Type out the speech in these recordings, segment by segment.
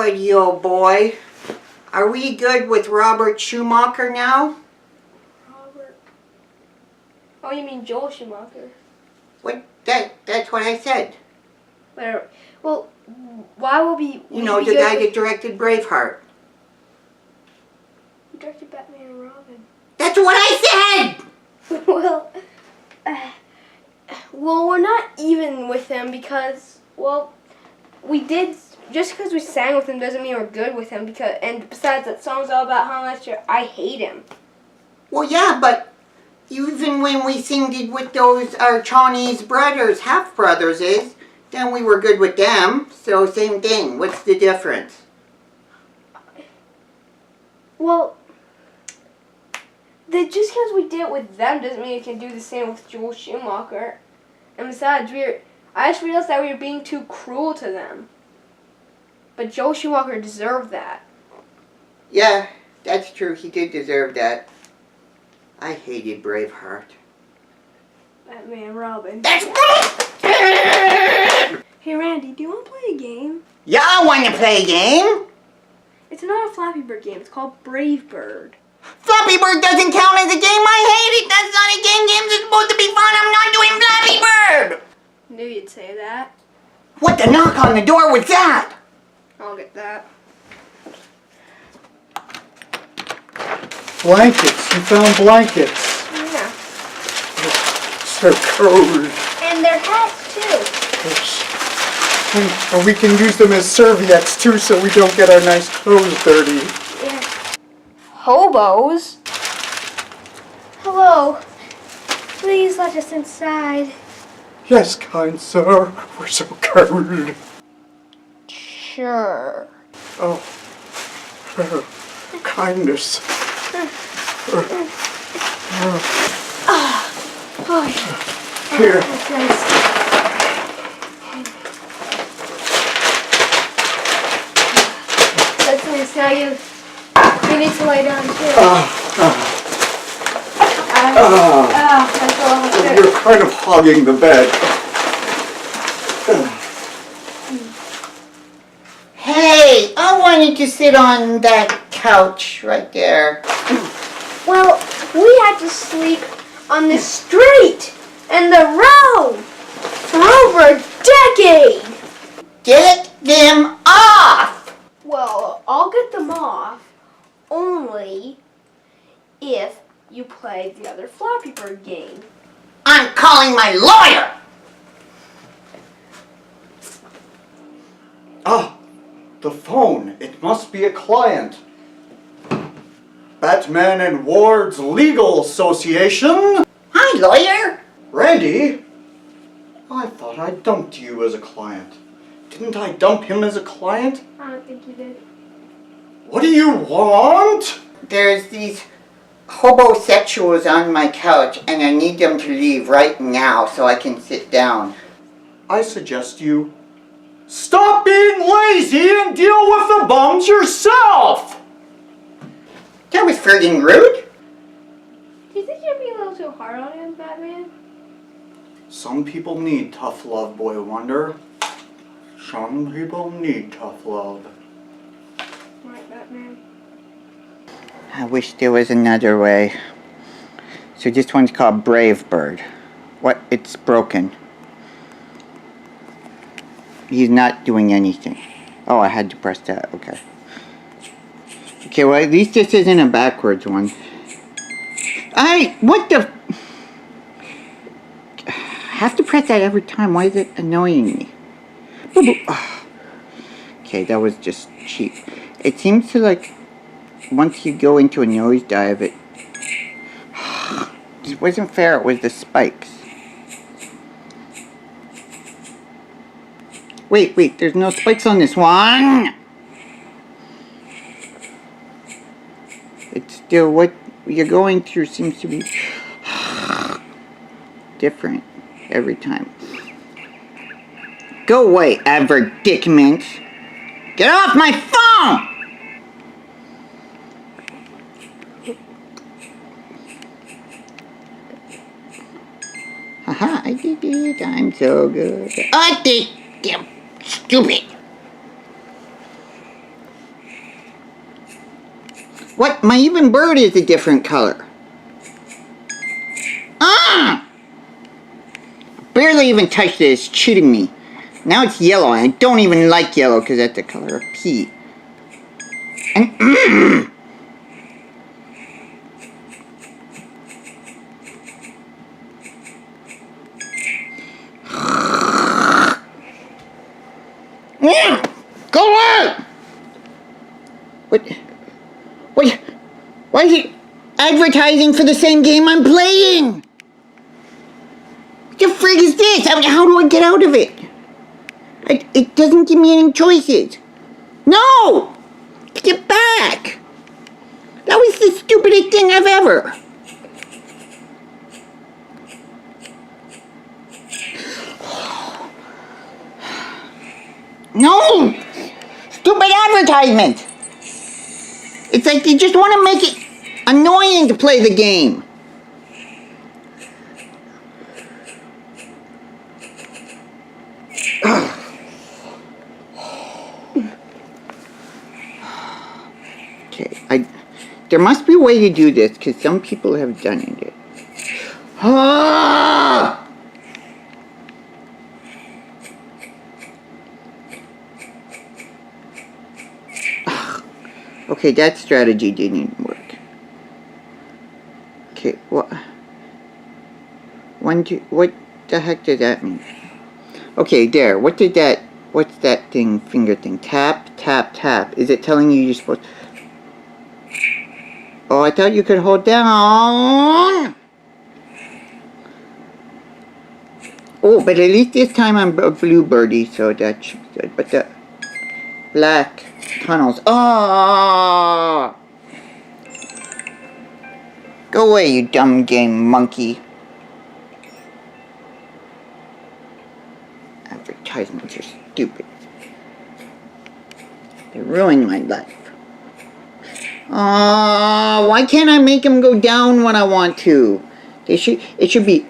buddy, old boy. Are we good with Robert Schumacher now? Robert. Oh, you mean Joel Schumacher? What? That's what I said. Whatever. Well, why will we... You know, the guy that directed Braveheart. Who directed Batman and Robin? That's what I said! Well, we're not even with him because, well, we did... Just because we sang with him doesn't mean we're good with him. And besides, that song's all about how much I hate him. Well, yeah, but even when we singed with those, our Chinese brothers, half-brothers then we were good with them. So same thing. What's the difference? Well, just because we did it with them doesn't mean we can do the same with Joel Schumacher. And besides, I just realized that we were being too cruel to them. But Joel Schumacher deserved that. Yeah, that's true. He did deserve that. I hated Braveheart. Batman and Robin. That's right! Hey, Randy, do you want to play a game? Yeah, I want to play a game. It's not a Flappy Bird game. It's called Brave Bird. Flappy Bird doesn't count as a game. I hate it. That's not a game. Games are supposed to be fun. I'm not doing Flappy Bird. Knew you'd say that. What the knock on the door was that? I'll get that. Blankets. You found blankets. Yeah. So cold. And their hats, too. And we can use them as serviettes, too, so we don't get our nice clothes dirty. Yeah. Hobos? Hello. Please let us inside. Yes, kind sir. We're so cold. Sure. Oh. Kindness. Here. That's nice. Now you need to lay down too. That's all. You're kind of hogging the bed. Hey, I wanted to sit on that couch right there. Well, we had to sleep on the street and the road for over a decade. Get them off! Well, I'll get them off only if you play the other Flappy Bird game. I'm calling my lawyer! Ah, the phone. It must be a client. Batman and Ward's Legal Association. Hi, lawyer. Randy, I thought I dumped you as a client. Didn't I dump him as a client? I don't think you did. What do you want? There's these hobosexuals on my couch and I need them to leave right now so I can sit down. I suggest you stop being lazy and deal with the bums yourself! That was friggin' rude. Do you think you're being a little too hard on him, Batman? Some people need tough love, Boy Wonder. Some people need tough love. Right, Batman. I wish there was another way. So this one's called Brave Bird. What? It's broken. He's not doing anything. Oh, I had to press that. Okay. Okay, well, at least this isn't a backwards one. What the... I have to press that every time. Why is it annoying me? Okay, that was just cheap. It seems to, like, once you go into a nosedive, it wasn't fair. It was the spikes. Wait, there's no spikes on this one. It's still what you're going through seems to be different every time. Go away, advertisement. Get off my phone! Haha, I did it. I'm so good. I think I'm stupid. What? My even bird is a different color. Ah! Barely even touched it. It's cheating me. Now it's yellow. I don't even like yellow because that's the color of pea. And go on! What? Why is it advertising for the same game I'm playing? What the frig is this? How do I get out of it? It doesn't give me any choices. No! Get back! That was the stupidest thing I've ever. No! Stupid advertisement! It's like you just want to make it annoying to play the game. Okay, there must be a way to do this because some people have done it. Ah! Okay, that strategy didn't work. Okay, what the heck did that mean? Okay, there. What's that thing, finger thing? Tap, tap, tap. Is it telling you you're supposed to... Oh, I thought you could hold down. Oh, but at least this time I'm a blue birdie, so that should be good. But the black tunnels. Oh! Go away, you dumb game monkey. Advertisements are stupid. They ruined my life. Why can't I make them go down when I want to? It should be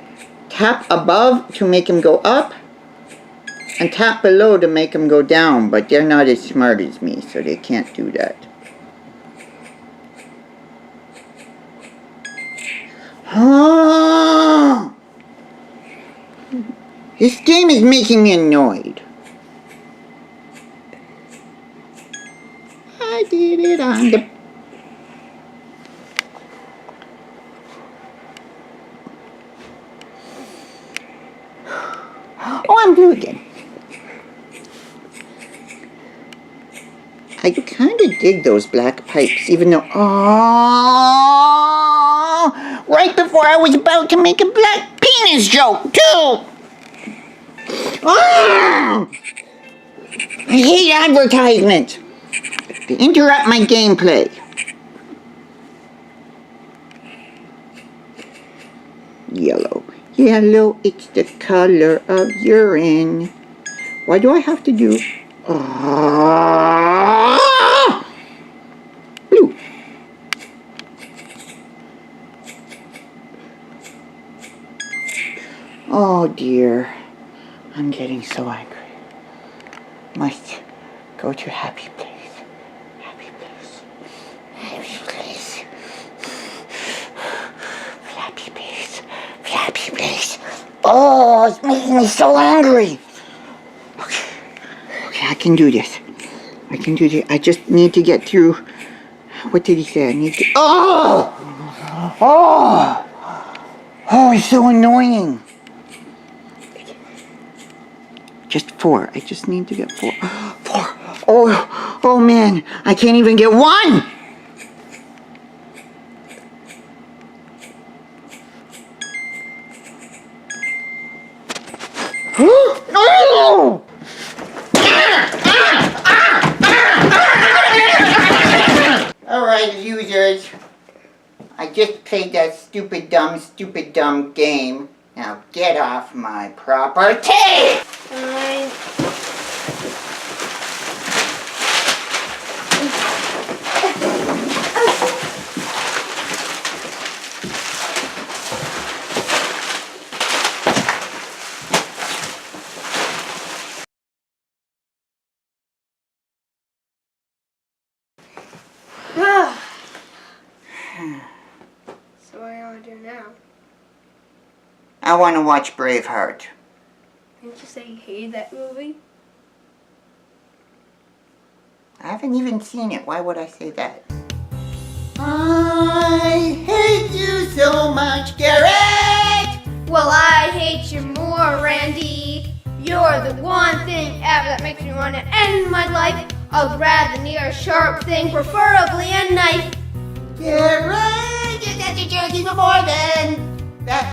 tap above to make them go up and tap below to make them go down, but they're not as smart as me, so they can't do that. This game is making me annoyed. I did it on the... Oh, I'm blue again. I kind of dig those black pipes, even though... Oh! Right before I was about to make a black penis joke, too! Oh! I hate advertisements. They interrupt my gameplay. Yellow. Yellow, it's the color of urine. Why do I have to do... Blue. Oh dear. I'm getting so angry. Must go to happy place. Happy place. Happy place. Flappy place. Flappy place. Oh, it's making me so angry. Okay, I can do this. I can do this. I just need to get through. What did he say? I need to... Oh! Oh! Oh, it's so annoying. Just 4. I just need to get 4. 4. Oh man. I can't even get 1! No! Alright, users. I just played that stupid dumb game. Now get off my property! Fine. So what do you want to do now? I want to watch Braveheart. Didn't you say you hated that movie? I haven't even seen it. Why would I say that? I hate you so much, Garret! Well, I hate you more, Randy. You're the one thing ever that makes me want to end my life. I'd rather need a sharp thing, preferably a knife. Garret, you're such a jerk even more than that